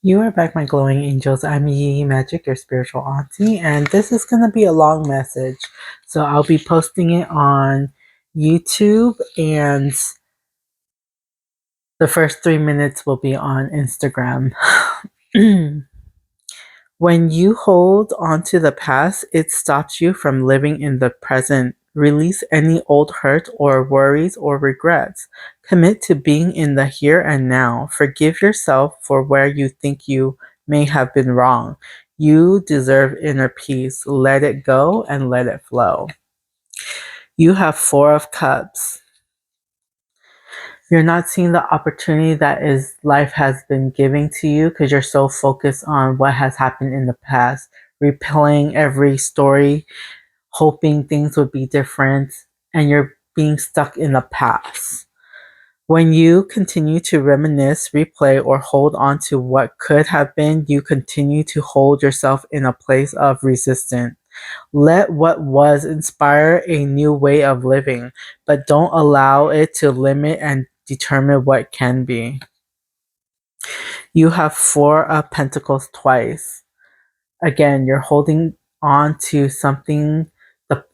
You are back, my glowing angels. I'm Yi Magic, your spiritual auntie, and this is going to be a long message. So I'll be posting it on YouTube, and the first 3 minutes will be on Instagram. When you hold on to the past, it stops you from living in the present. Release any old hurt or worries or regrets. Commit to being in the here and now. Forgive yourself for where you think you may have been wrong. You deserve inner peace. Let it go and let it flow. You have Four of Cups. You're not seeing the opportunity that is life has been giving to you because you're so focused on what has happened in the past, replaying every story, hoping things would be different, and you're being stuck in the past. When you continue to reminisce, replay, or hold on to what could have been, you continue to hold yourself in a place of resistance. Let what was inspire a new way of living, but don't allow it to limit and determine what can be. You have Four of Pentacles twice. Again, you're holding on to something. The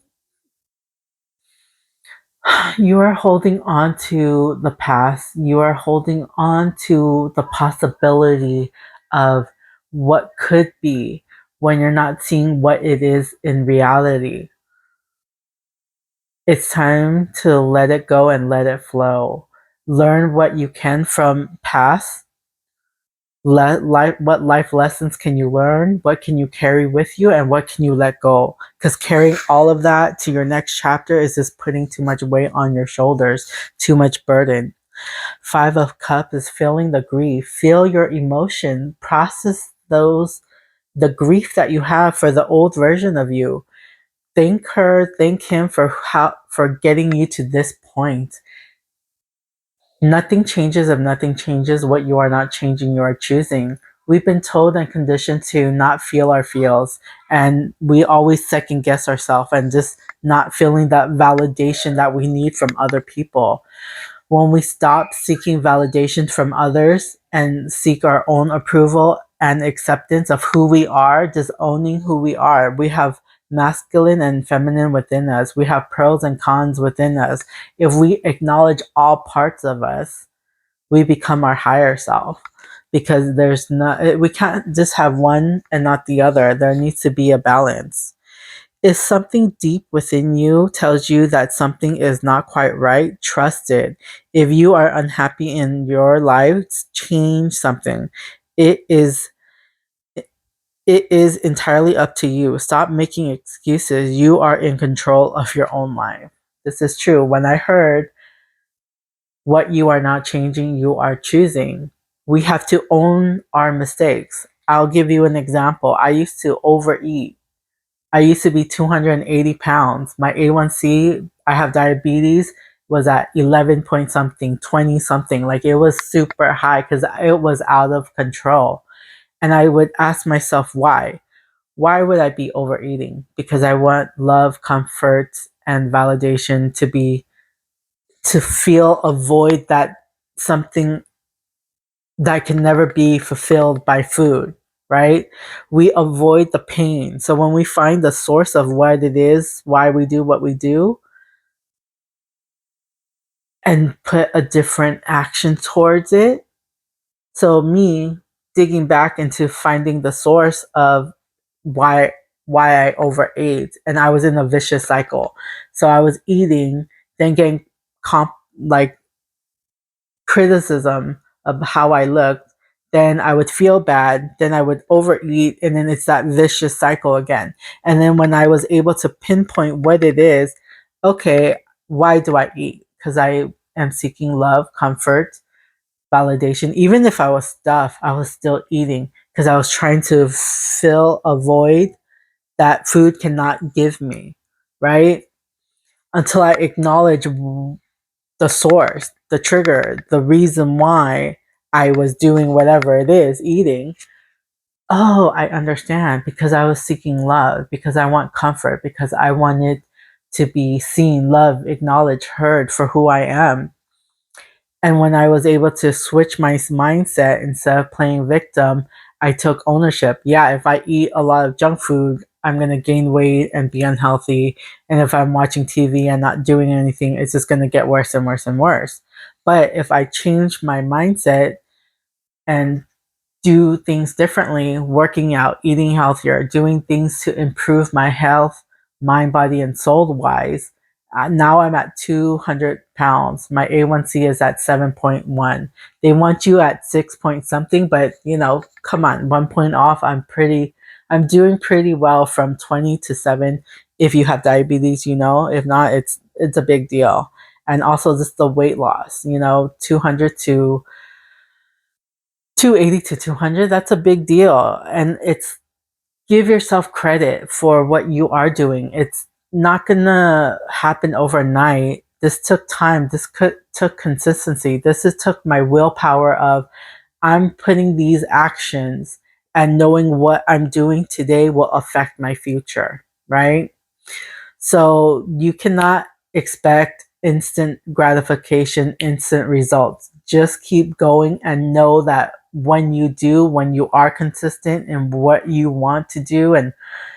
You are holding on to the past. You are holding on to the possibility of what could be when you're not seeing what it is in reality. It's time to let it go and let it flow. Learn what you can from past. What life lessons can you learn? What can you carry with you? And what can you let go? Because carrying all of that to your next chapter is just putting too much weight on your shoulders, too much burden. Five of Cups is feeling the grief. Feel your emotion. Process the grief that you have for the old version of you. Thank her, thank him for getting you to this point. Nothing changes if nothing changes. What you are not changing, you are choosing. We've been told and conditioned to not feel our feels, and we always second guess ourselves and just not feeling that validation that we need from other people. When we stop seeking validation from others and seek our own approval and acceptance of who we are, just owning who we are, we have masculine and feminine within us. We have pros and cons within us. If we acknowledge all parts of us, we become our higher self because we can't just have one and not the other. There needs to be a balance. If something deep within you tells you that something is not quite right, trust it. If you are unhappy in your life, change something. It is it is entirely up to you. Stop making excuses. You are in control of your own life. This is true. When I heard what you are not changing, you are choosing. We have to own our mistakes. I'll give you an example. I used to overeat. I used to be 280 pounds. My A1C, I have diabetes, was at 11 point something, 20 something. Like it was super high because it was out of control. And I would ask myself, why? Why would I be overeating? Because I want love, comfort, and validation to feel a void that something that can never be fulfilled by food, right? We avoid the pain. So when we find the source of what it is, why we do what we do, and put a different action towards it. So me digging back into finding the source of why why I overate, and I was in a vicious cycle. So I was eating, then getting comp like criticism of how I looked, then I would feel bad, then I would overeat, and then it's that vicious cycle again. And then when I was able to pinpoint what it is, okay, why do I eat? Because I am seeking love, comfort, validation. Even if I was stuffed, I was still eating because I was trying to fill a void that food cannot give me, right? Until I acknowledge the source, the trigger, the reason why I was doing whatever it is, eating. Oh, I understand because I was seeking love, because I want comfort, because I wanted to be seen, loved, acknowledged, heard for who I am. And when I was able to switch my mindset, instead of playing victim, I took ownership. Yeah, if I eat a lot of junk food, I'm going to gain weight and be unhealthy. And if I'm watching TV and not doing anything, it's just going to get worse and worse and worse. But if I change my mindset and do things differently, working out, eating healthier, doing things to improve my health, mind, body, and soul wise. Now I'm at 200 pounds. My A1C is at 7.1. They want you at 6 point something, but come on, 1 point off. I'm doing pretty well from 20 to 7. If you have diabetes, if not, it's a big deal. And also just the weight loss, 200 to 280 to 200, that's a big deal. And it's give yourself credit for what you are doing. It's not gonna happen overnight. This took time. Took consistency. Took my willpower of I'm putting these actions and knowing what I'm doing today will affect my future, right? So you cannot expect instant gratification, instant results. Just keep going and know that when you are consistent in what you want to do and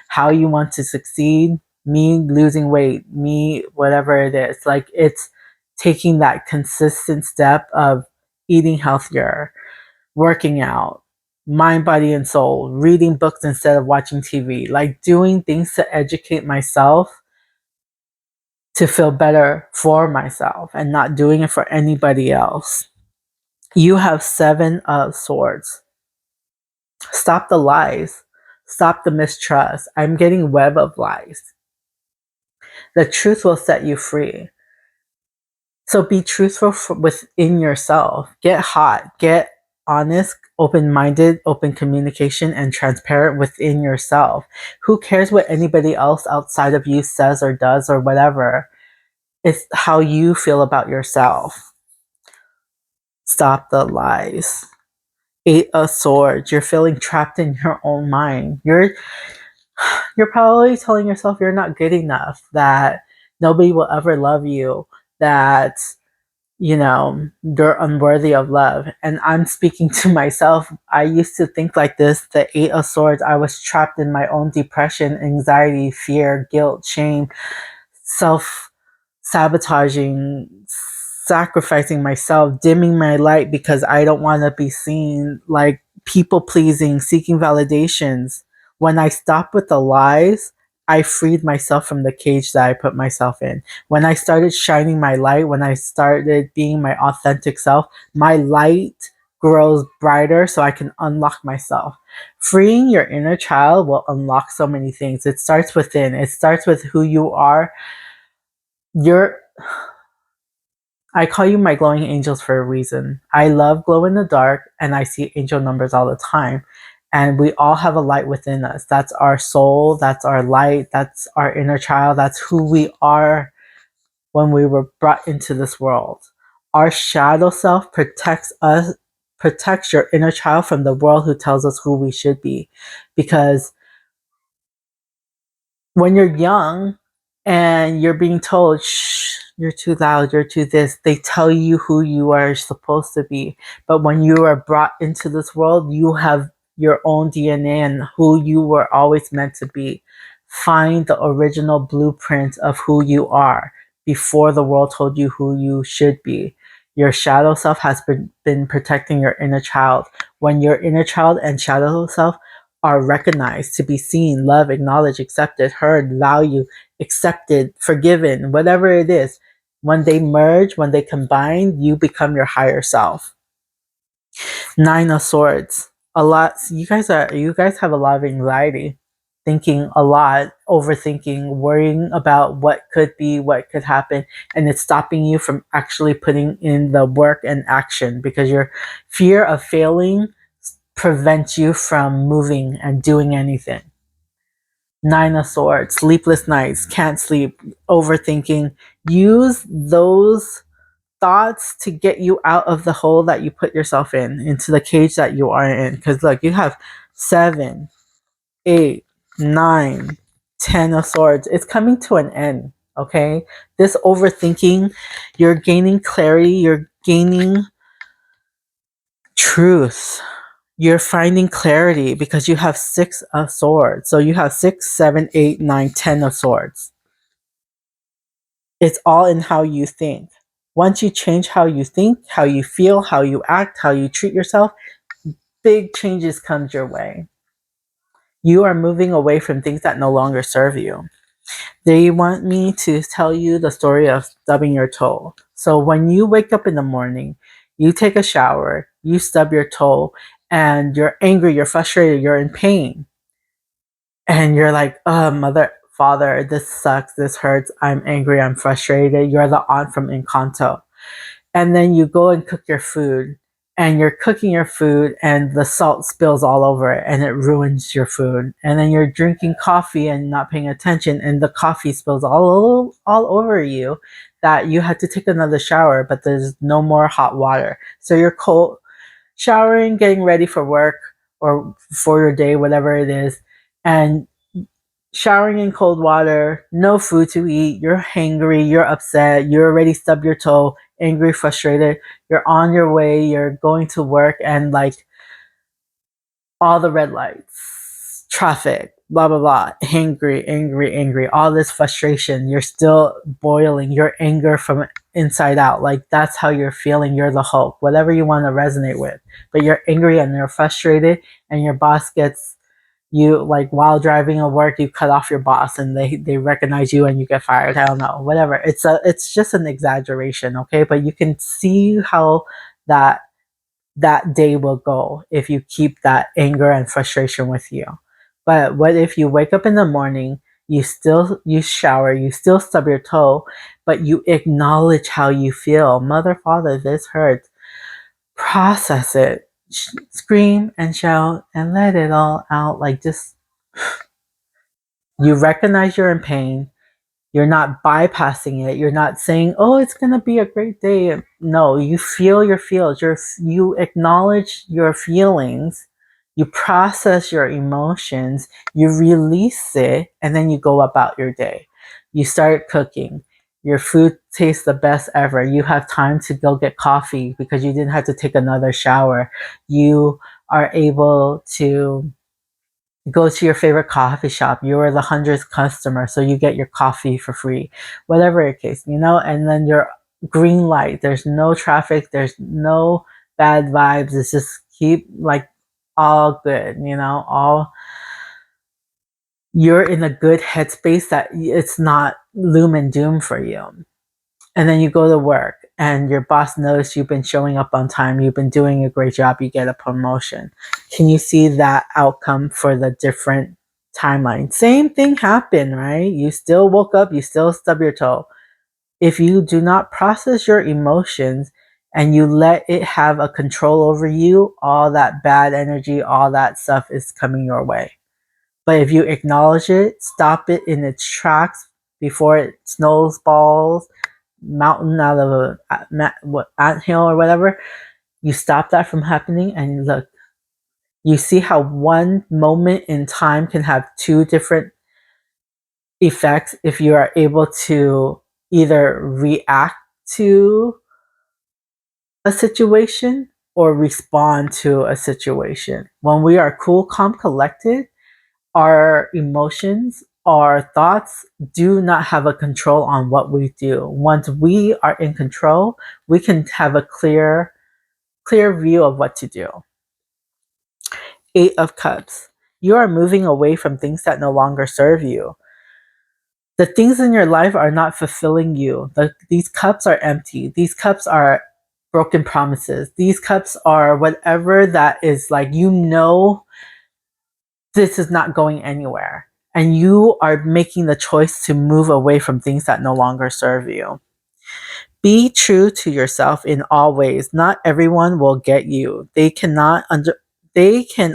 how you want to succeed, me losing weight, me whatever it is, like it's taking that consistent step of eating healthier, working out, mind, body, and soul, reading books instead of watching TV, like doing things to educate myself to feel better for myself and not doing it for anybody else. You have 7 of swords. Stop the lies. Stop the mistrust. I'm getting web of lies. The truth will set you free. So be truthful within yourself. Get hot. Get honest, open-minded, open communication, and transparent within yourself. Who cares what anybody else outside of you says or does or whatever? It's how you feel about yourself. Stop the lies. 8 of Swords. You're feeling trapped in your own mind. You're probably telling yourself you're not good enough, that nobody will ever love you, that you're unworthy of love. And I'm speaking to myself. I used to think like this. The 8 of Swords, I was trapped in my own depression, anxiety, fear, guilt, shame, self sabotaging, sacrificing myself, dimming my light because I don't want to be seen, like people pleasing, seeking validations. When I stopped with the lies, I freed myself from the cage that I put myself in. When I started shining my light, when I started being my authentic self, my light grows brighter so I can unlock myself. Freeing your inner child will unlock so many things. It starts within. It starts with who you are. You're I call you my glowing angels for a reason. I love glow in the dark and I see angel numbers all the time. And we all have a light within us. That's our soul, that's our light, that's our inner child, that's who we are when we were brought into this world. Our shadow self protects your inner child from the world who tells us who we should be. Because when you're young and you're being told, shh, you're too loud, you're too this, they tell you who you are supposed to be. But when you are brought into this world, you have your own DNA and who you were always meant to be. Find the original blueprint of who you are before the world told you who you should be. Your shadow self has been protecting your inner child. When your inner child and shadow self are recognized, to be seen, loved, acknowledged, accepted, heard, valued, accepted, forgiven, whatever it is. When they merge, when they combine, you become your higher self. 9 of Swords. A lot. You guys have a lot of anxiety, thinking a lot, overthinking, worrying about what could be, what could happen, and it's stopping you from actually putting in the work and action because your fear of failing prevents you from moving and doing anything. 9 of Swords, sleepless nights, can't sleep, overthinking. Use those thoughts to get you out of the hole that you put yourself in, into the cage that you are in. Because look, you have 7, 8, 9, 10 of Swords. It's coming to an end. Okay, this overthinking, you're gaining clarity, you're gaining truth. You're finding clarity because you have 6 of swords. So you have 6, 7, 8, 9, 10 of swords. It's all in how you think. Once you change how you think, how you feel, how you act, how you treat yourself, big changes comes your way. You are moving away from things that no longer serve you. They want me to tell you the story of stubbing your toe. So when you wake up in the morning, you take a shower, you stub your toe, and you're angry, you're frustrated, you're in pain. And you're like, oh, mother, father, this sucks, this hurts, I'm angry, I'm frustrated. You're the aunt from Encanto. And then you go and cook your food, and you're cooking your food and the salt spills all over it and it ruins your food. And then you're drinking coffee and not paying attention and the coffee spills all over you, that you had to take another shower, but there's no more hot water. So you're cold showering, getting ready for work or for your day, whatever it is, and showering in cold water, no food to eat, you're hangry, you're upset, you already stubbed your toe, angry, frustrated, you're on your way, you're going to work, and like all the red lights, traffic, blah, blah, blah, angry, all this frustration, you're still boiling, your anger from inside out. Like that's how you're feeling. You're the Hulk, whatever you want to resonate with. But you're angry and you're frustrated, and your boss gets you, like while driving to work, you cut off your boss and they recognize you and you get fired. I don't know, whatever. It's just an exaggeration, okay? But you can see how that that day will go if you keep that anger and frustration with you. But what if you wake up in the morning, you shower, you still stub your toe, but you acknowledge how you feel. Mother, father, this hurts. Process it. Scream and shout and let it all out. Like just you recognize you're in pain. You're not bypassing it. You're not saying, "Oh, it's gonna be a great day." No, you feel your feels. You acknowledge your feelings. You process your emotions. You release it, and then you go about your day. You start cooking. Your food tastes the best ever. You have time to go get coffee because you didn't have to take another shower. You are able to go to your favorite coffee shop. You are the 100th customer, so you get your coffee for free, whatever the case, and then your green light. There's no traffic, there's no bad vibes. It's just keep like all good, all you're in a good headspace that it's not loom and doom for you. And then you go to work and your boss knows you've been showing up on time, you've been doing a great job, you get a promotion. Can you see that outcome for the different timeline? Same thing happened, right? You still woke up, you still stub your toe. If you do not process your emotions and you let it have a control over you, all that bad energy, all that stuff is coming your way. But if you acknowledge it, stop it in its tracks before it snowballs mountain out of what anthill or whatever, you stop that from happening, and look, you see how one moment in time can have two different effects if you are able to either react to a situation or respond to a situation. When we are cool, calm, collected, our emotions, our thoughts do not have a control on what we do. Once we are in control, we can have a clear view of what to do. 8 of Cups. You are moving away from things that no longer serve you. The things in your life are not fulfilling you. These cups are empty. These cups are broken promises. These cups are whatever that is, like, this is not going anywhere. And you are making the choice to move away from things that no longer serve you. Be true to yourself in all ways. Not everyone will get you. They can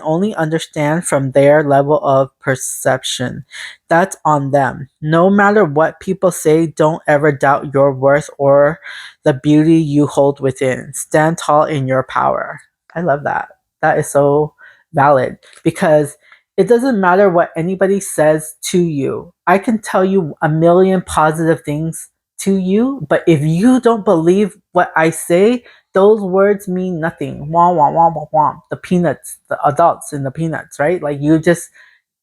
only understand from their level of perception. That's on them. No matter what people say, don't ever doubt your worth or the beauty you hold within. Stand tall in your power. I love that. That is so valid because it doesn't matter what anybody says to you. I can tell you a million positive things to you, but if you don't believe what I say, those words mean nothing. Wah, wah, wah, wah, wah. The peanuts, the adults in the peanuts, right? Like you just,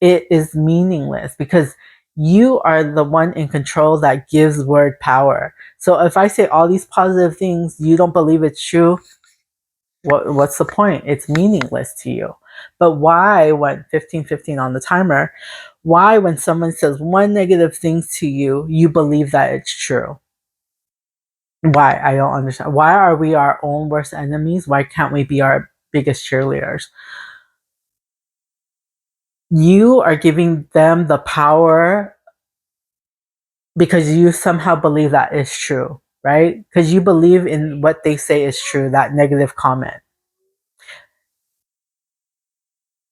it is meaningless because you are the one in control that gives word power. So if I say all these positive things, you don't believe it's true, what's the point? It's meaningless to you. But why, when 15:15 on the timer, why, when someone says one negative thing to you, you believe that it's true? Why? I don't understand. Why are we our own worst enemies? Why can't we be our biggest cheerleaders? You are giving them the power because you somehow believe that is true, right? Because you believe in what they say is true, that negative comment.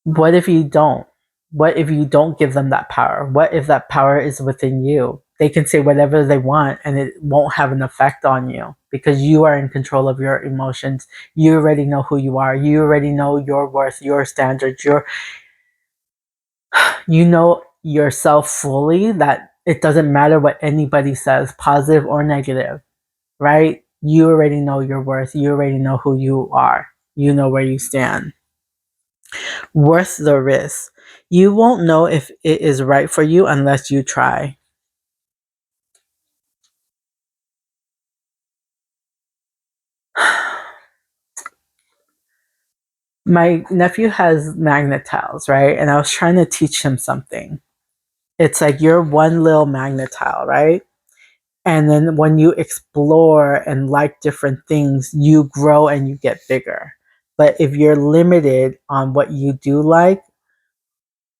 What if you don't? What if you don't give them that power? What if that power is within you? They can say whatever they want and it won't have an effect on you because you are in control of your emotions. You already know who you are. You already know your worth, your standards, you know yourself fully, that it doesn't matter what anybody says, positive or negative, right? You already know your worth. You already know who you are. You know where you stand. Worth the risk. You won't know if it is right for you unless you try. My nephew has magnet tiles, right? And I was trying to teach him something. It's like you're one little magnet tile, right? And then when you explore and like different things, you grow and you get bigger. But if you're limited on what you do like,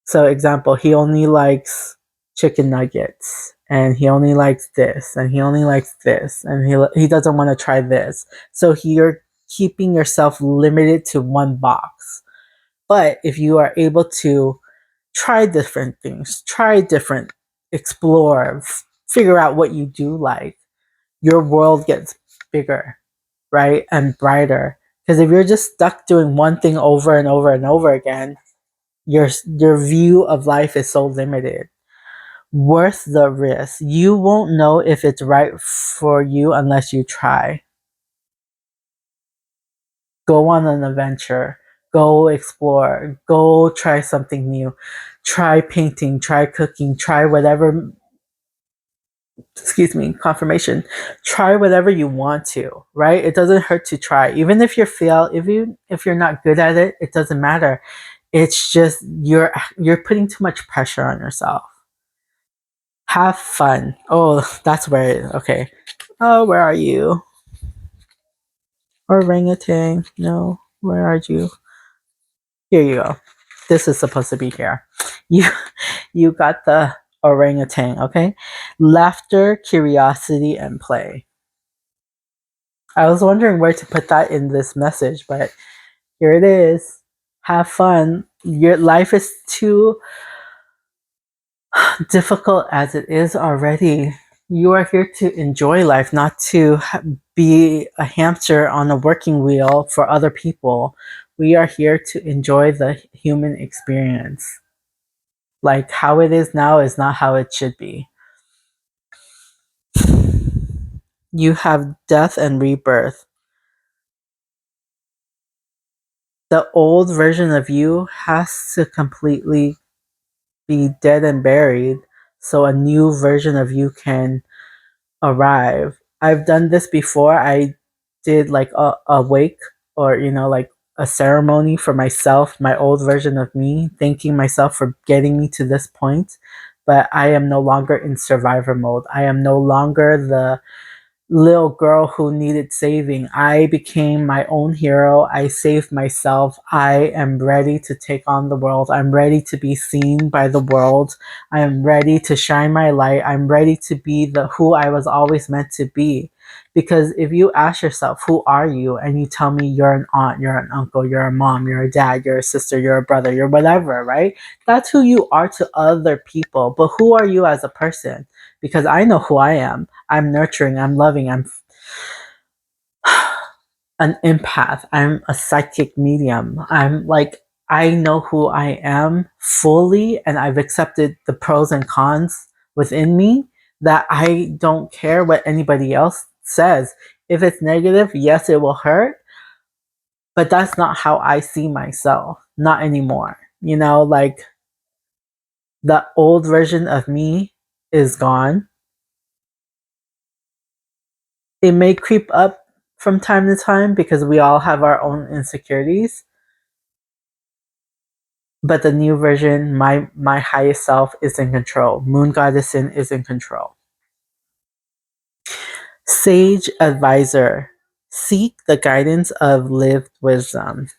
so example, he only likes chicken nuggets and he only likes this and he only likes this and he doesn't want to try this. So you're keeping yourself limited to one box. But if you are able to try different things, try different, explore, figure out what you do like, your world gets bigger, right? And brighter. Because if you're just stuck doing one thing over and over and over again, your view of life is so limited. Worth the risk. You won't know if it's right for you unless you try. Go on an adventure. Go explore. Go try something new. Try painting. Try cooking. Try whatever, excuse me, confirmation. Try whatever you want to, right? It doesn't hurt to try. Even if you fail, if you're not good at it, it doesn't matter. It's just you're putting too much pressure on yourself. Have fun. Oh, that's where, okay. Oh, where are you? Orangutan. No, where are you? Here you go. This is supposed to be here. You you got the orangutan, okay? Laughter, curiosity, and play. I was wondering where to put that in this message, but here it is. Have fun. Your life is too difficult as it is already. You are here to enjoy life, not to be a hamster on a working wheel for other people. We are here to enjoy the human experience. Like how it is now is not how it should be. You have death and rebirth. The old version of you has to completely be dead and buried so a new version of you can arrive. I've done this before. I did like a wake, or like a ceremony for myself, my old version of me, thanking myself for getting me to this point. But I am no longer in survivor mode. I am no longer the little girl who needed saving. I became my own hero. I saved myself. I am ready to take on the world. I'm ready to be seen by the world. I am ready to shine my light. I'm ready to be the who I was always meant to be. Because if you ask yourself, who are you? And you tell me you're an aunt, you're an uncle, you're a mom, you're a dad, you're a sister, you're a brother, you're whatever, right? That's who you are to other people. But who are you as a person? Because I know who I am. I'm nurturing, I'm loving, I'm an empath, I'm a psychic medium. I'm like, I know who I am fully, and I've accepted the pros and cons within me. that I don't care what anybody else says. If it's negative, yes, it will hurt, but that's not how I see myself. Not anymore. You know, like the old version of me is gone. It may creep up from time to time because we all have our own insecurities. But the new version, my highest self is in control. Moon Goddess Sin is in control. Sage advisor. Seek the guidance of lived wisdom.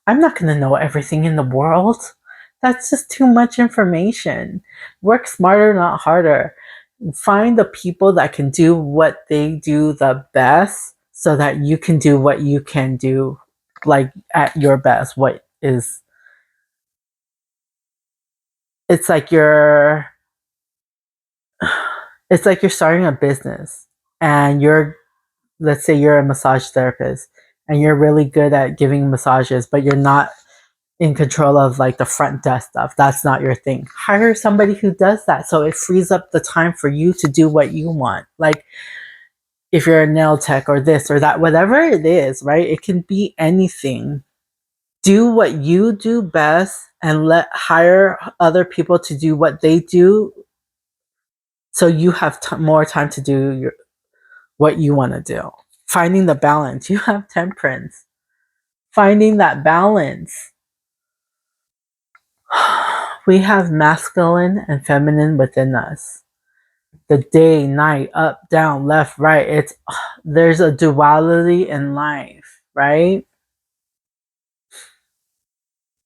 I'm not going to know everything in the world. That's just too much information. Work smarter, not harder. Find the people that can do what they do the best so that you can do what you can do, like at your best. What is, it's like you're, it's like you're starting a business and you're, let's say you're a massage therapist and you're really good at giving massages, but you're not in control of like the front desk stuff. That's not your thing. Hire somebody who does that so it frees up the time for you to do what you want. Like if you're a nail tech or this or that, whatever it is, right? It can be anything. Do what you do best and let hire other people to do what they do so you have more time to do what you want to do. Finding the balance. You have temperance. Finding that balance. We have masculine and feminine within us. The day, night, up, down, left, right. It's there's a duality in life, right?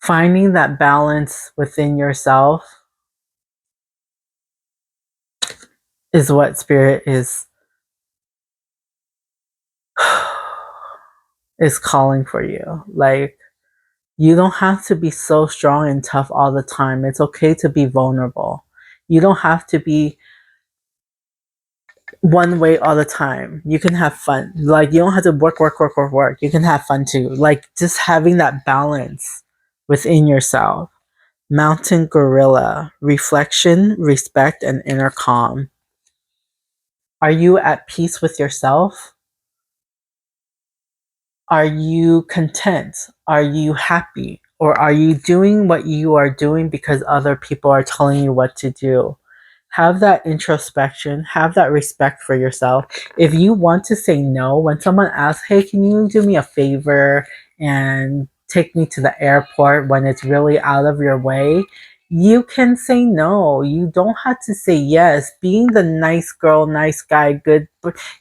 Finding that balance within yourself is what spirit is calling for you. Like you don't have to be so strong and tough all the time. It's okay to be vulnerable. You don't have to be one way all the time. You can have fun. Like you don't have to work, work, work, work, work. You can have fun too. Like just having that balance within yourself. Mountain gorilla, reflection, respect, and inner calm. Are you at peace with yourself? Are you content? Are you happy? Or are you doing what you are doing because other people are telling you what to do? Have that introspection, have that respect for yourself. If you want to say no, when someone asks, hey, can you do me a favor and take me to the airport when it's really out of your way, you can say no. You don't have to say yes. Being the nice girl, nice guy, good,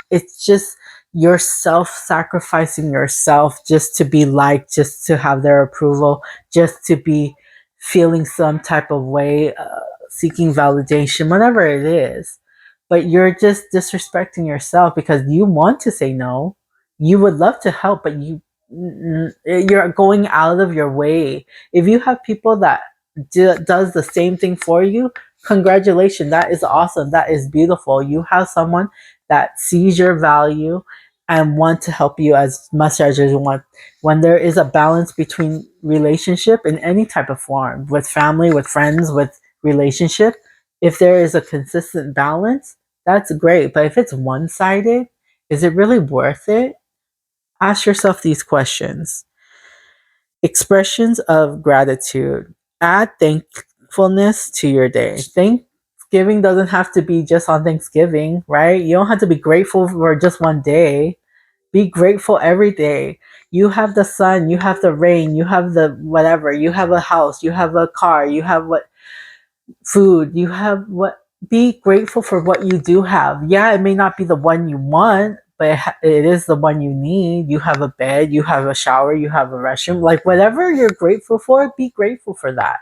it's just yourself sacrificing yourself just to be liked, just to have their approval, just to be feeling some type of way. Seeking validation, whatever it is. But you're just disrespecting yourself because you want to say no. You would love to help, but you're going out of your way. If you have people that does the same thing for you, congratulations. That is awesome. That is beautiful. You have someone that sees your value and want to help you as much as you want. When there is a balance between relationship in any type of form, with family, with friends, with relationship, if there is a consistent balance, that's great. But if it's one sided, is it really worth it? Ask yourself these questions. Expressions of gratitude. Add thankfulness to your day. Thanksgiving doesn't have to be just on Thanksgiving, right? You don't have to be grateful for just one day. Be grateful every day. You have the sun, you have the rain, you have the whatever, you have a house, you have a car, you have what food, you have what, be grateful for what you do have. Yeah, it may not be the one you want, but it is the one you need. You have a bed, you have a shower, you have a restroom, like whatever you're grateful for, be grateful for that.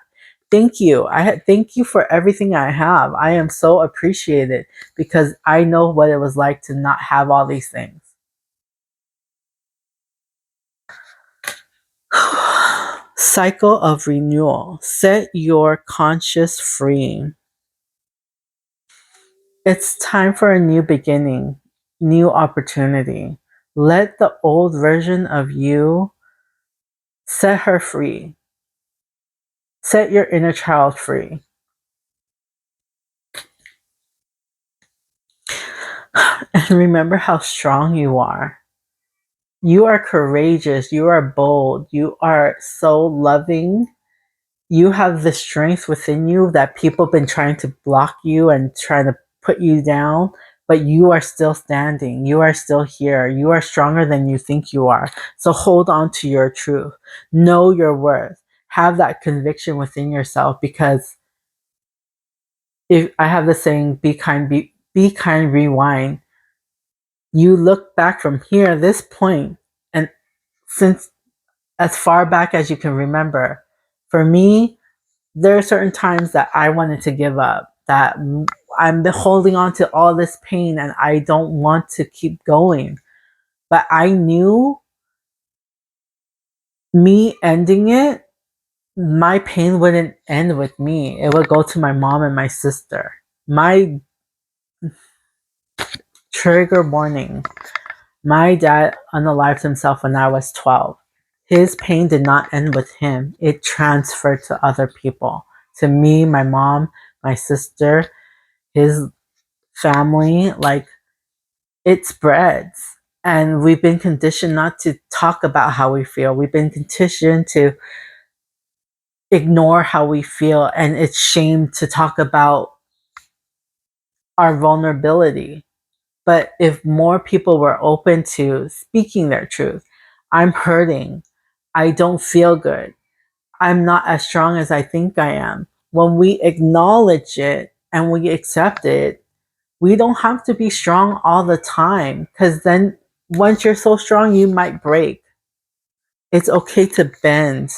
Thank you. Thank you for everything I have. I am so appreciated because I know what it was like to not have all these things. Cycle of renewal. Set your conscious free. It's time for a new beginning, new opportunity. Let the old version of you set her free. Set your inner child free. Remember how strong you are. You are courageous. You are bold. You are so loving. You have the strength within you that people have been trying to block you and trying to put you down, but you are still standing. You are still here. You are stronger than you think you are. So hold on to your truth. Know your worth. Have that conviction within yourself, because if I have the saying, be kind, rewind. You look back from here, this point, and since as far back as you can remember, for me, there are certain times that I wanted to give up, that I'm holding on to all this pain and I don't want to keep going. But I knew me ending it, my pain wouldn't end with me. It would go to my mom and my sister. My trigger warning: my dad unalived himself when I was 12. His pain did not end with him, it transferred to other people. To me, my mom, my sister, his family, like, it spreads. And we've been conditioned not to talk about how we feel. We've been conditioned to ignore how we feel, and it's shame to talk about our vulnerability. But if more people were open to speaking their truth, I'm hurting, I don't feel good, I'm not as strong as I think I am. When we acknowledge it and we accept it, we don't have to be strong all the time, because then once you're so strong, you might break. It's okay to bend.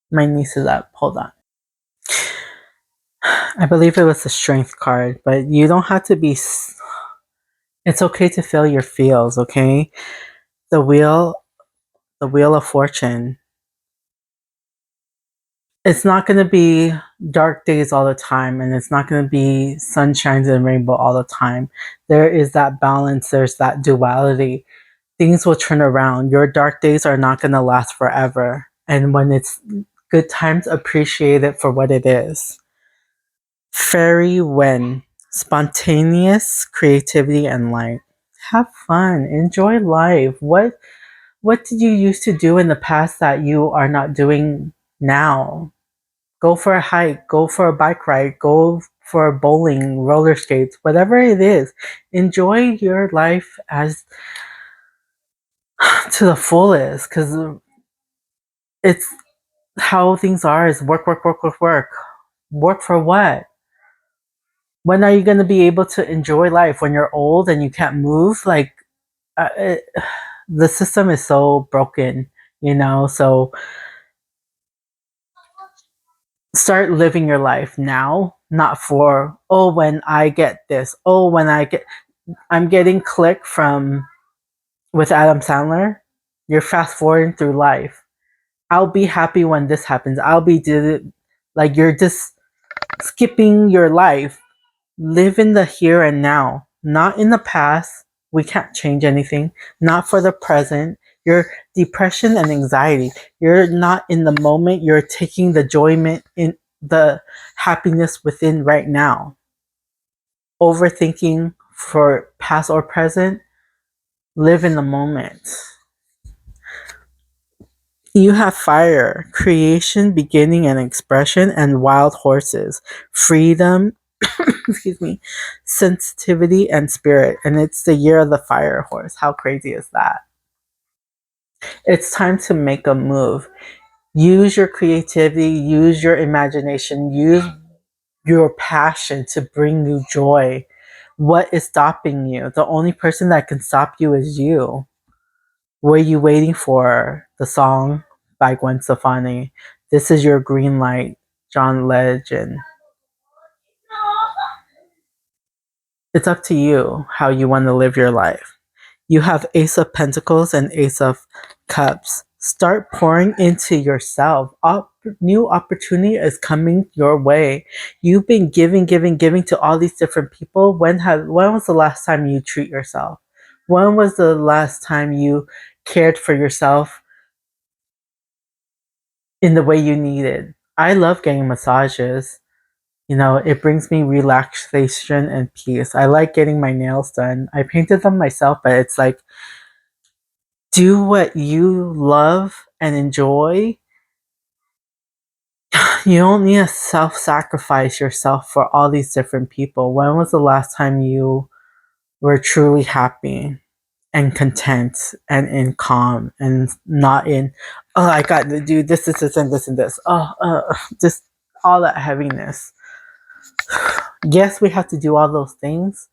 My niece is up. Hold on. I believe it was the strength card, but you don't have to be. It's okay to feel your feels, okay? The wheel, the wheel of fortune. It's not going to be dark days all the time, and it's not going to be sunshines and rainbow all the time. There is that balance, there's that duality. Things will turn around. Your dark days are not going to last forever. And when it's good times, appreciate it for what it is. Fairy Wen, spontaneous creativity and light. Have fun, enjoy life. What did you used to do in the past that you are not doing now? Go for a hike, go for a bike ride, go for bowling, roller skates, whatever it is. Enjoy your life as to the fullest, because it's how things are is work, work, work, work, work. Work for what? When are you going to be able to enjoy life? When you're old and you can't move? Like, it, the system is so broken, you know? So start living your life now, not for, oh, when I get this, oh, when I get, I'm getting click from, with Adam Sandler, you're fast forwarding through life. I'll be happy when this happens. I'll be, like, you're just skipping your life. Live in the here and now, not in the past. We can't change anything. Not for the present. Your depression and anxiety, you're not in the moment. You're taking the enjoyment in the happiness within right now. Overthinking for past or present. Live in the moment. You have fire, creation, beginning and expression, and wild horses, freedom, excuse me, sensitivity and spirit. And it's the year of the fire horse. How crazy is that? It's time to make a move. Use your creativity, use your imagination, use your passion to bring you joy. What is stopping you? The only person that can stop you is you. What are you waiting for? The song by Gwen Stefani. This is your green light, John Legend. It's up to you how you want to live your life. You have Ace of Pentacles and Ace of Cups. Start pouring into yourself. New opportunity is coming your way. You've been giving, giving, giving to all these different people. When was the last time you treat yourself? When was the last time you cared for yourself in the way you needed? I love getting massages. It brings me relaxation and peace. I like getting my nails done. I painted them myself, but it's like, do what you love and enjoy. You don't need to self-sacrifice yourself for all these different people. When was the last time you were truly happy and content and in calm and not in, oh, I got to do this, and this, and this. Oh, just all that heaviness. Yes, we have to do all those things,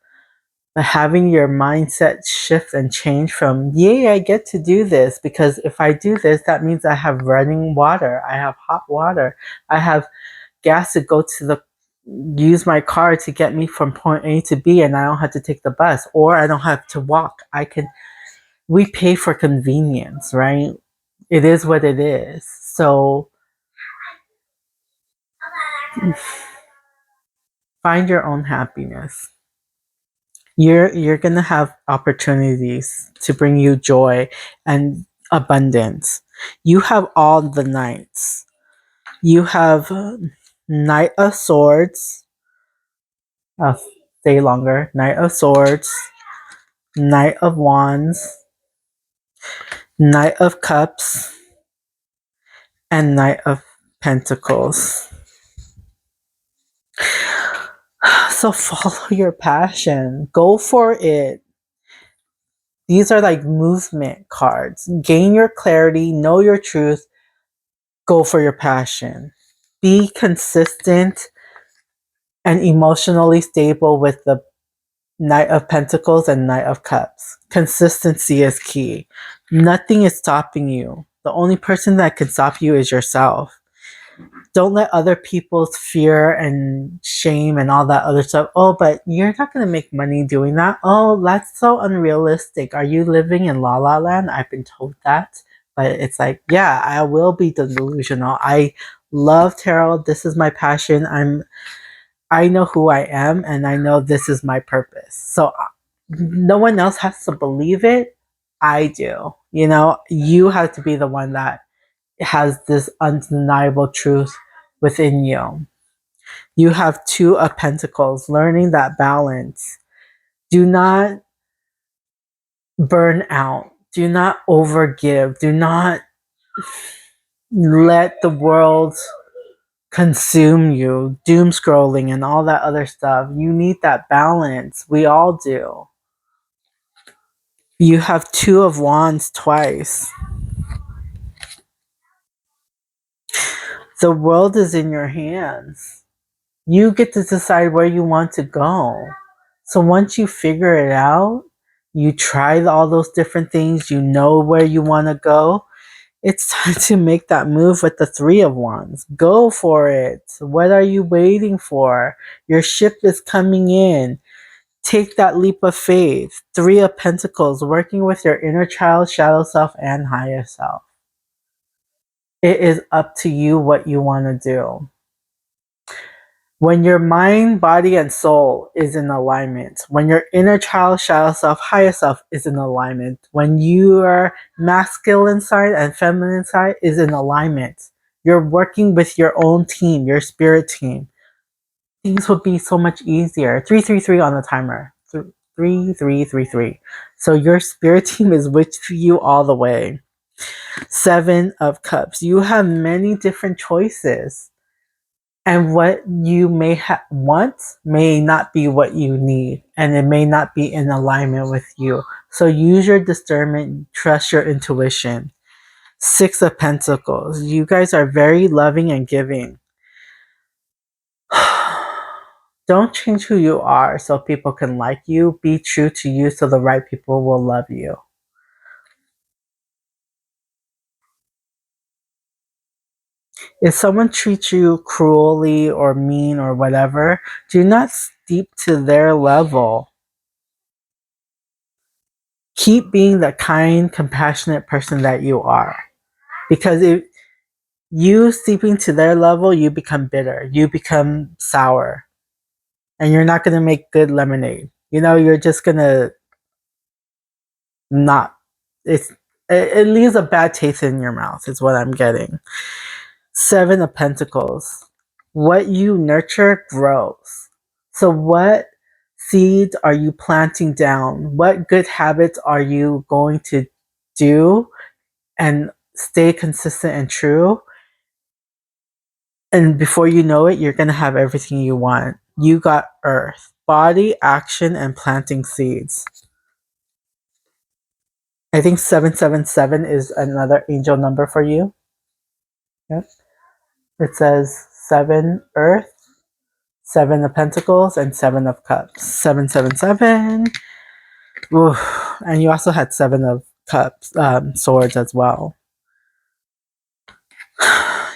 but having your mindset shift and change from, yay, I get to do this because if I do this, that means I have running water, I have hot water, I have gas to go to use my car to get me from point A to B, and I don't have to take the bus or I don't have to walk. We pay for convenience, right? It is what it is. So find your own happiness. You're gonna have opportunities to bring you joy and abundance. You have all the knights. You have Knight of Swords. I'll stay longer. Knight of Swords, Knight of Wands, Knight of Cups, and Knight of Pentacles. So follow your passion. Go for it. These are like movement cards. Gain your clarity, know your truth, go for your passion. Be consistent and emotionally stable with the Knight of Pentacles and Knight of Cups. Consistency is key. Nothing is stopping you. The only person that can stop you is yourself. Don't let other people's fear and shame and all that other stuff. Oh, but you're not going to make money doing that. Oh, that's so unrealistic. Are you living in La La Land? I've been told that. But it's like, yeah, I will be delusional. I love tarot. This is my passion. I know who I am and I know this is my purpose. So no one else has to believe it. I do. You have to be the one that has this undeniable truth within you. You have Two of Pentacles, learning that balance. Do not burn out. Do not overgive. Do not let the world consume you. Doom scrolling and all that other stuff. You need that balance. We all do. You have Two of Wands twice. The world is in your hands. You get to decide where you want to go. So once you figure it out, you try all those different things, you know where you want to go, it's time to make that move with the Three of Wands. Go for it. What are you waiting for? Your ship is coming in. Take that leap of faith. Three of Pentacles, working with your inner child, shadow self, and higher self. It is up to you what you want to do. When your mind, body, and soul is in alignment, when your inner child, shadow self, higher self is in alignment, when your masculine side and feminine side is in alignment, you're working with your own team, your spirit team, things would be so much easier. 333 on the timer. 3333. So your spirit team is with you all the way. Seven of Cups. You have many different choices. And what you may want may not be what you need, and it may not be in alignment with you. So use your discernment, trust your intuition. Six of Pentacles. You guys are very loving and giving. Don't change who you are so people can like you. Be true to you so the right people will love you. If someone treats you cruelly or mean or whatever, do not stoop to their level. Keep being the kind, compassionate person that you are. Because if you steeping to their level, you become bitter, you become sour, and you're not going to make good lemonade. You're just going to not, it leaves a bad taste in your mouth, is what I'm getting. Seven of Pentacles. What you nurture grows. So, what seeds are you planting down? What good habits are you going to do and stay consistent and true? And before you know it, you're going to have everything you want. You got earth, body, action, and planting seeds. I think 777 is another angel number for you. Yep. It says 7 earth, 7 of pentacles, and 7 of cups. 777. Ooh. And you also had 7 of cups, swords as well.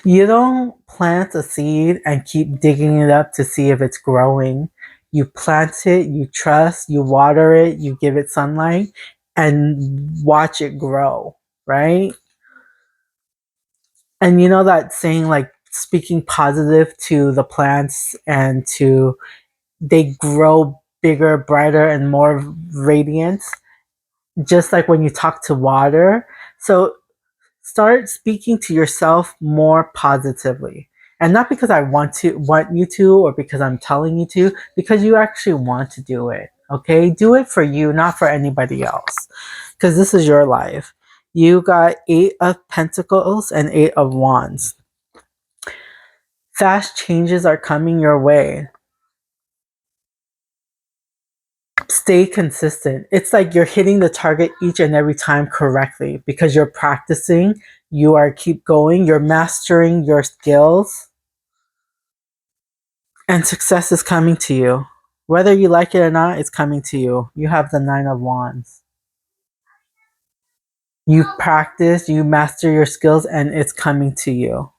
You don't plant a seed and keep digging it up to see if it's growing. You plant it, you trust, you water it, you give it sunlight, and watch it grow, right? And you know that saying, like speaking positive to the plants and to they grow bigger, brighter, and more radiant, just like when you talk to water. So start speaking to yourself more positively. And not because I want you to or because I'm telling you to, because you actually want to do it. Okay? Do it for you, not for anybody else. Because this is your life. You got 8 of Pentacles and 8 of Wands. Fast changes are coming your way. Stay consistent. It's like you're hitting the target each and every time correctly because you're practicing, you are keep going, you're mastering your skills, and success is coming to you. Whether you like it or not, it's coming to you. You have the 9 of Wands. You practice, you master your skills, and it's coming to you.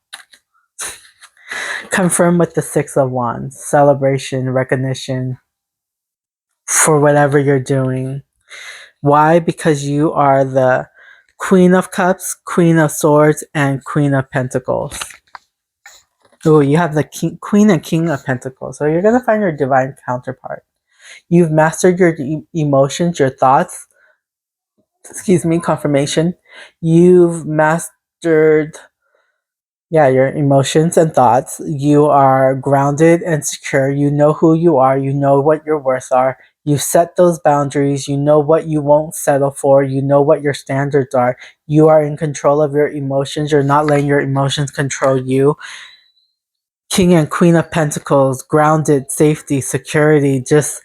Confirm with the 6 of Wands. Celebration, recognition for whatever you're doing. Why? Because you are the Queen of Cups, Queen of Swords, and Queen of Pentacles. Oh, you have the Queen and King of Pentacles. So you're going to find your divine counterpart. You've mastered your emotions, your thoughts. Excuse me, confirmation. You've mastered, yeah, your emotions and thoughts. You are grounded and secure. You know who you are. You know what your worths are. You set those boundaries. You know what you won't settle for. You know what your standards are. You are in control of your emotions. You're not letting your emotions control you. King and Queen of Pentacles, grounded, safety, security, just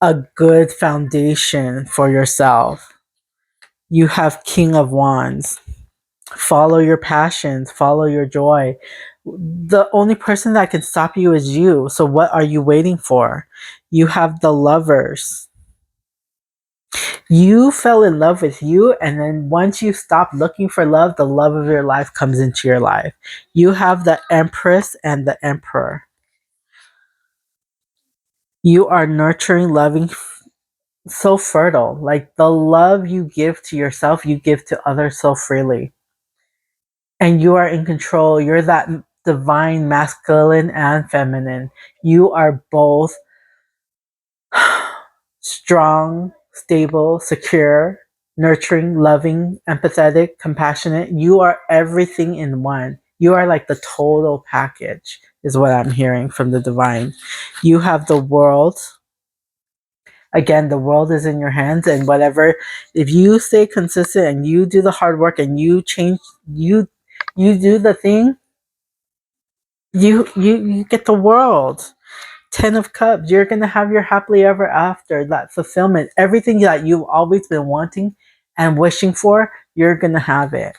a good foundation for yourself. You have King of Wands. Follow your passions, follow your joy. The only person that can stop you is you. So what are you waiting for? You have the Lovers. You fell in love with you, and then once you stop looking for love, the love of your life comes into your life. You have the Empress and the Emperor. You are nurturing, loving, so fertile. Like the love you give to yourself, you give to others so freely. And you are in control. You're that divine masculine and feminine. You are both strong, stable, secure, nurturing, loving, empathetic, compassionate. You are everything in one. You are like the total package, is what I'm hearing from the divine. You have the world. Again, the world is in your hands, and whatever, if you stay consistent and you do the hard work and you change, you do the thing, you get the world. 10 of Cups, you're gonna have your happily ever after, that fulfillment, everything that you've always been wanting and wishing for, you're gonna have it.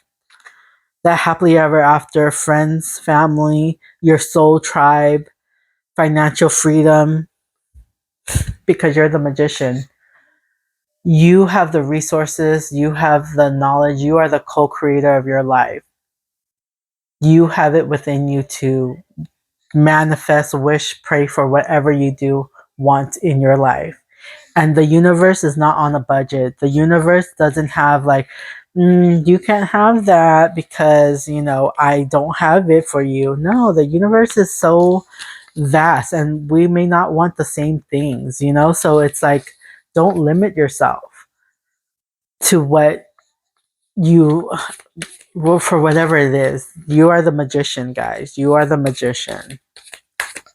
That happily ever after, friends, family, your soul tribe, financial freedom, because you're the magician. You have the resources, you have the knowledge, you are the co-creator of your life. You have it within you to manifest, wish, pray for whatever you do want in your life. And the universe is not on a budget. The universe doesn't have like, you can't have that because, I don't have it for you. No, the universe is so vast and we may not want the same things. So it's like, don't limit yourself to what you, well, for whatever it is. You are the magician, guys. You are the magician.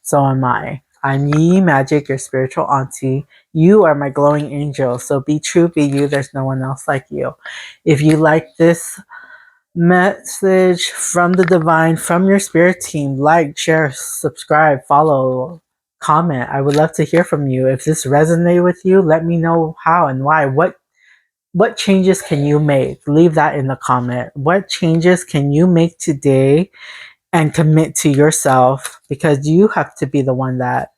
So am I. I'm Yi Magic, your spiritual auntie. You are my glowing angel. So be true, be you. There's no one else like you. If you like this message from the divine, from your spirit team, like, share, subscribe, follow, comment. I would love to hear from you. If this resonated with you, let me know how and why. What changes can you make? Leave that in the comment. What changes can you make today and commit to yourself, because you have to be the one that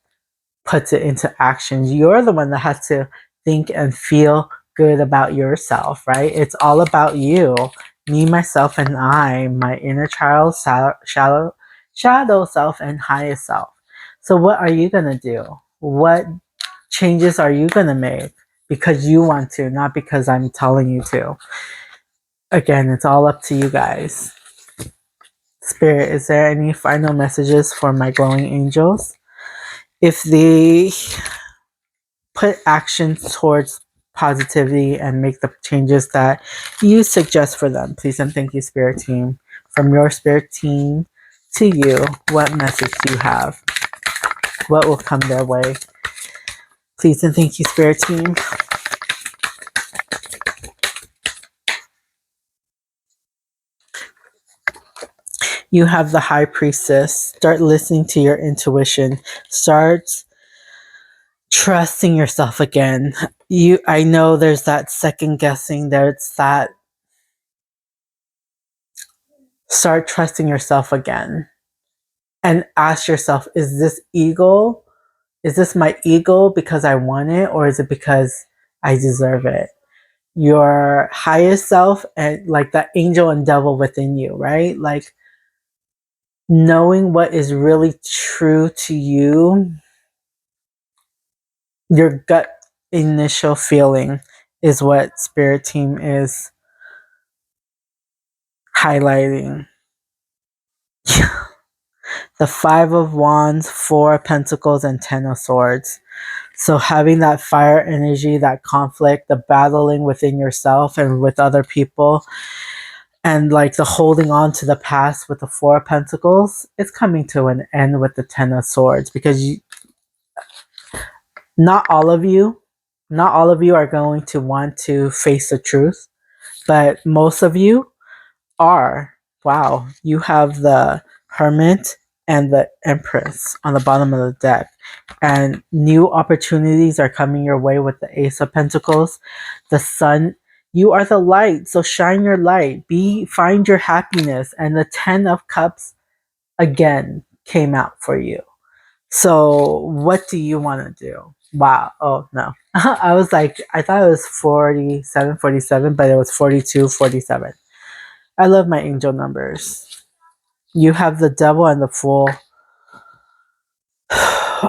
puts it into action. You're the one that has to think and feel good about yourself, right? It's all about you, me, myself, and I, my inner child, shadow self, and highest self. So, what are you gonna do? What changes are you gonna make? Because you want to, not because I'm telling you to. Again, it's all up to you guys. Spirit, is there any final messages for my glowing angels? If they put action towards positivity and make the changes that you suggest for them, please and thank you, Spirit Team. From your Spirit Team to you, what message do you have? What will come their way? Please and thank you, Spirit Team. You have the High Priestess. Start listening to your intuition. Start trusting yourself again. I know there's that second guessing, there's that. Start trusting yourself again and ask yourself, is this ego? Is this my ego because I want it, or is it because I deserve it? Your highest self and like that angel and devil within you, right? Like knowing what is really true to you, your gut initial feeling is what Spirit Team is highlighting. The Five of Wands, Four of Pentacles, and Ten of Swords. So having that fire energy, that conflict, the battling within yourself and with other people, and like the holding on to the past with the Four of Pentacles, it's coming to an end with the Ten of Swords, because not all of you, not all of you are going to want to face the truth, but most of you are. Wow, you have the Hermit and the Empress on the bottom of the deck, and new opportunities are coming your way with the Ace of Pentacles, the Sun. You are the light, so shine your light. Find your happiness, and the Ten of Cups again came out for you. So, what do you want to do? Wow. Oh, no. I was like, I thought it was 47, 47, but it was 42, 47. I love my angel numbers. You have the Devil and the Fool.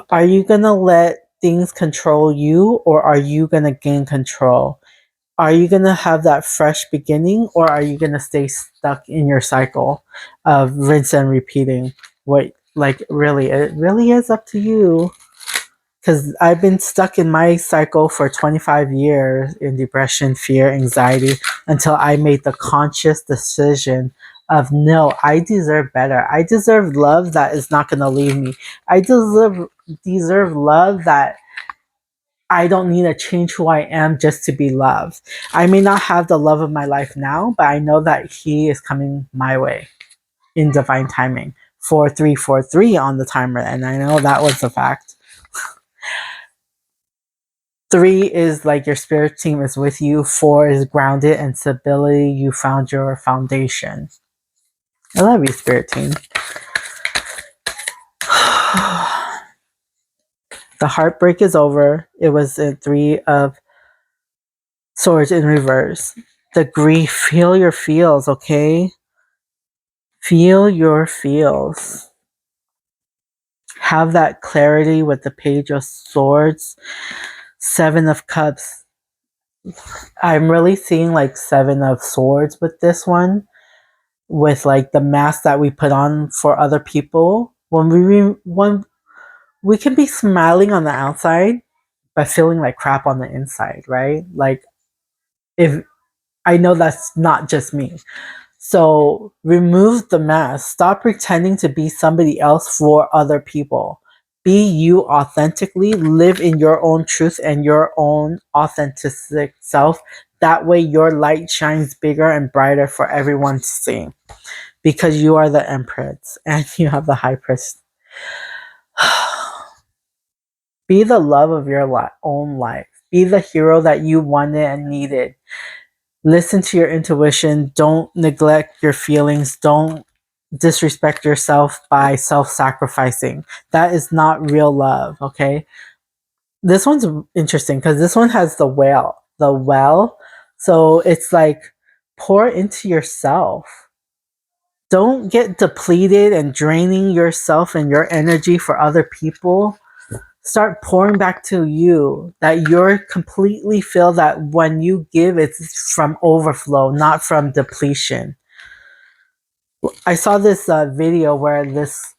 Are you going to let things control you, or are you going to gain control? Are you going to have that fresh beginning, or are you going to stay stuck in your cycle of rinse and repeating? Like, really, it really is up to you. Because I've been stuck in my cycle for 25 years in depression, fear, anxiety, until I made the conscious decision of no, I deserve better. I deserve love that is not going to leave me. I deserve love that I don't need to change who I am just to be loved. I may not have the love of my life now, but I know that He is coming my way in divine timing. 4343 on the timer, and I know that was a fact. 3 is like your spirit team is with you. 4 is grounded and stability. You found your foundation. I love you, spirit team. The heartbreak is over. It was a 3 of swords in reverse. The grief, feel your feels, okay? Feel your feels. Have that clarity with the page of swords. 7 of cups. I'm really seeing like 7 of swords with this one, with like the mask that we put on for other people. When we can be smiling on the outside but feeling like crap on the inside, right? Like, if I know that's not just me. So remove the mask. Stop pretending to be somebody else for other people. Be you authentically, live in your own truth and your own authentic self. That way your light shines bigger and brighter for everyone to see. Because you are the empress and you have the high priest. Be the love of your own life. Be the hero that you wanted and needed. Listen to your intuition. Don't neglect your feelings. Don't disrespect yourself by self-sacrificing. That is not real love, okay? This one's interesting because this one has the whale. The well. So it's like pour into yourself. Don't get depleted and draining yourself and your energy for other people. Start pouring back to you, that you're completely feel that when you give, it's from overflow, not from depletion. I saw this video where this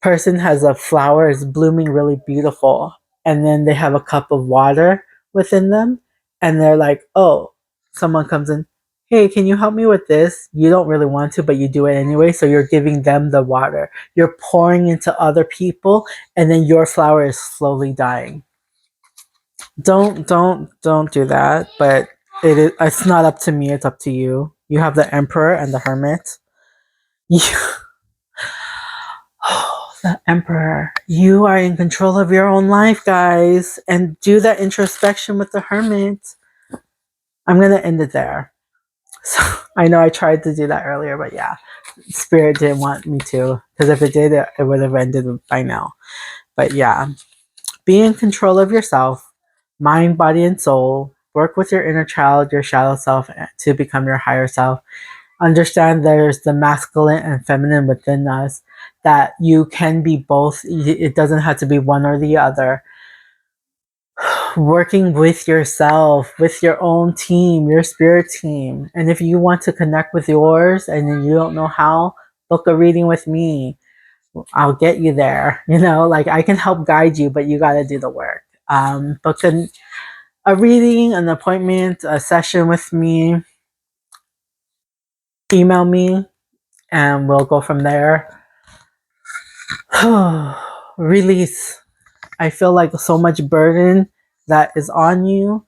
person has a flower is blooming really beautiful, and then they have a cup of water within them, and they're like, oh, someone comes in, hey, can you help me with this? You don't really want to, but you do it anyway, so you're giving them the water. You're pouring into other people, and then your flower is slowly dying. Don't do that, but it's not up to me, it's up to you. You have the emperor and the hermit. You the emperor. You are in control of your own life, guys, and do that introspection with the hermit. I'm gonna end it there. So I know I tried to do that earlier, but yeah, spirit didn't want me to, because if it did, it would have ended by now. But yeah, be in control of yourself, mind, body, and soul. Work with your inner child, your shadow self, to become your higher self. Understand there's the masculine and feminine within us, that you can be both. It doesn't have to be one or the other. Working with yourself, with your own team, your spirit team. And if you want to connect with yours and you don't know how, book a reading with me. I'll get you there. You know, like I can help guide you, but you got to do the work. Book a reading, an appointment, a session with me. Email me and we'll go from there. Release. I feel like so much burden that is on you.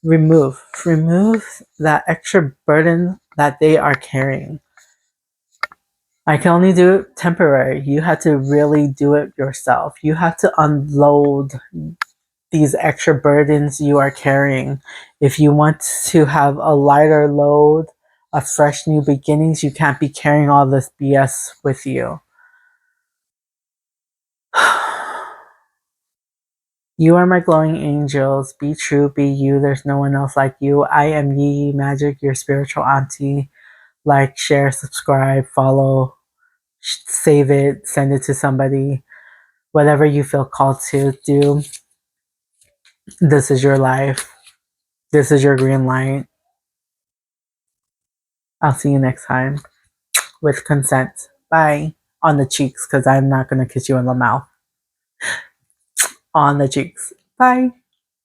Remove that extra burden that they are carrying. I can only do it temporary. You have to really do it yourself. You have to unload these extra burdens you are carrying. If you want to have a lighter load, a fresh new beginnings, you can't be carrying all this BS with you. You are my glowing angels. Be true, be you. There's no one else like you. I am Yi Magic, your spiritual auntie. Like, share, subscribe, follow, save it, send it to somebody. Whatever you feel called to do. This is your life. This is your green light. I'll see you next time with consent. Bye. On the cheeks, because I'm not going to kiss you in the mouth. On the cheeks. Bye.